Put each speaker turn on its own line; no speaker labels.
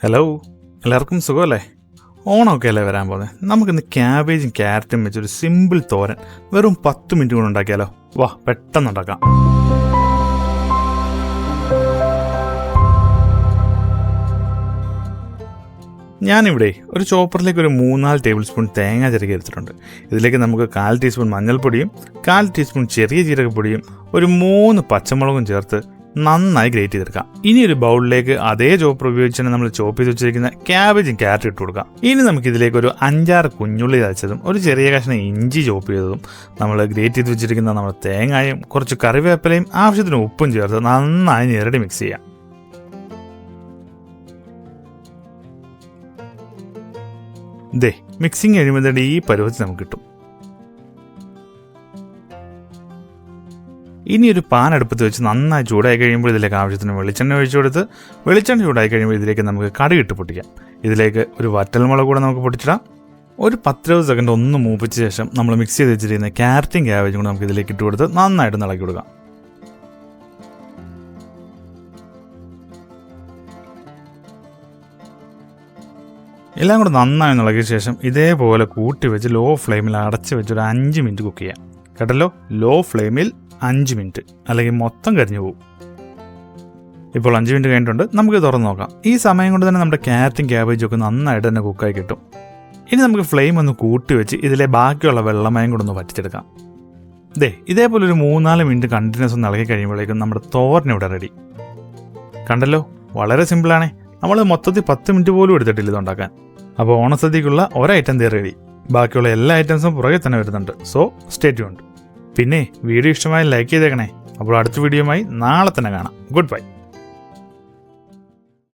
Hello, എല്ലാവർക്കും സുഖമല്ലേ? ഓണമൊക്കെ അല്ലേ വരാൻ പോകുന്നത്. നമുക്കിന്ന് ക്യാബേജും ക്യാരറ്റും വെച്ചൊരു സിമ്പിൾ തോരൻ വെറും 10 മിനിറ്റ് കൊണ്ട് ഉണ്ടാക്കിയാലോ? വാ, പെട്ടെന്ന് ഉണ്ടാക്കാം. ഞാനിവിടെ ഒരു ചോപ്പറിലേക്ക് ഒരു 3-4 ടേബിൾ സ്പൂൺ തേങ്ങ ചിരകി എടുത്തിട്ടുണ്ട്. ഇതിലേക്ക് നമുക്ക് 1/4 ടീസ്പൂൺ മഞ്ഞൾപ്പൊടിയും 1/4 ടീസ്പൂൺ ചെറിയ ജീരകപ്പൊടിയും ഒരു 3 പച്ചമുളകും ചേർത്ത് നന്നായി ഗ്രേറ്റ് ചെയ്തെടുക്കാം. ഇനി ഒരു ബൗളിലേക്ക് അതേ ചോപ്പർ ഉപയോഗിച്ചാണ് നമ്മൾ ചോപ്പ് ചെയ്ത് വെച്ചിരിക്കുന്ന ക്യാബേജും ക്യാരറ്റും ഇട്ട് കൊടുക്കാം. ഇനി നമുക്ക് ഇതിലേക്ക് ഒരു 5-6 കുഞ്ഞുള്ളി തച്ചതും ഒരു ചെറിയ കഷ്ണം ഇഞ്ചി ചോപ്പ് ചെയ്തതും നമ്മൾ ഗ്രേറ്റ് ചെയ്ത് വെച്ചിരിക്കുന്ന നമ്മുടെ തേങ്ങയും കുറച്ച് കറിവേപ്പിലയും ആവശ്യത്തിന് ഉപ്പും ചേർത്ത് നന്നായി ഞെരടി മിക്സ് ചെയ്യാം. മിക്സിങ് കഴിയുമ്പോഴത്തേക്ക് ഈ പരുവത്തിൽ നമുക്ക് കിട്ടും. ഇനി ഒരു പാൻ അടുപ്പത്ത് വെച്ച് നന്നായി ചൂടായി കഴിയുമ്പോൾ ഇതിലേക്ക് ആവശ്യത്തിന് വെളിച്ചെണ്ണ ഒഴിച്ചു കൊടുത്ത് വെളിച്ചെണ്ണ ചൂടായി കഴിയുമ്പോൾ ഇതിലേക്ക് നമുക്ക് കടുകിട്ട് പൊട്ടിക്കാം. ഇതിലേക്ക് ഒരു വറ്റൽമുളക് കൂടെ നമുക്ക് പൊട്ടിച്ചിടാം. ഒരു 10-20 സെക്കൻഡ് ഒന്ന് മൂപ്പിച്ച ശേഷം നമ്മൾ മിക്സ് ചെയ്ത് വെച്ചിരിക്കുന്ന ക്യാരറ്റും ക്യാബേജും കൂടെ നമുക്ക് ഇതിലേക്ക് ഇട്ട് കൊടുത്ത് നന്നായിട്ട് ഇളക്കി കൊടുക്കാം. എല്ലാം കൂടെ നന്നായി ഇളകിയ ശേഷം ഇതേപോലെ കൂട്ടി വെച്ച് ലോ ഫ്ലെയിമിൽ അടച്ച് വെച്ച് ഒരു 5 മിനിറ്റ് കുക്ക് ചെയ്യാം. കേട്ടല്ലോ, ലോ ഫ്ലെയിമിൽ 5 മിനിറ്റ്, അല്ലെങ്കിൽ മൊത്തം കരിഞ്ഞു പോകും. ഇപ്പോൾ 5 മിനിറ്റ് കഴിഞ്ഞിട്ടുണ്ട്. നമുക്ക് തുറന്ന് നോക്കാം. ഈ സമയം കൊണ്ട് തന്നെ നമ്മുടെ ക്യാരറ്റും ക്യാബേജും ഒക്കെ നന്നായിട്ട് തന്നെ കുക്കായി കിട്ടും. ഇനി നമുക്ക് ഫ്ലെയിം ഒന്ന് കൂട്ടി വെച്ച് ഇതിലെ ബാക്കിയുള്ള വെള്ളമയം കൂടെ ഒന്ന് വറ്റിച്ചെടുക്കാം. ഇതേപോലെ ഒരു 3-4 മിനിറ്റ് കണ്ടിന്യൂസ് ഒന്ന് ഇളകി കഴിയുമ്പോഴേക്കും നമ്മുടെ തോരൻ ഇവിടെ റെഡി. കണ്ടല്ലോ, വളരെ സിമ്പിളാണേ. നമ്മൾ മൊത്തത്തിൽ 10 മിനിറ്റ് പോലും എടുത്തിട്ടില്ല ഇതുണ്ടാക്കാൻ. അപ്പോൾ ഓണസദ്യക്കുള്ള ഒരൈറ്റം റെഡി. ബാക്കിയുള്ള എല്ലാ ഐറ്റംസും പുറകെ തന്നെ വരുന്നുണ്ട്. So stay tuned. പിന്നെ വീഡിയോ ഇഷ്ടമായി ലൈക്ക് ചെയ്തേക്കണേ. അപ്പോൾ അടുത്ത വീഡിയോയുമായി നാളെ തന്നെ കാണാം. Good bye.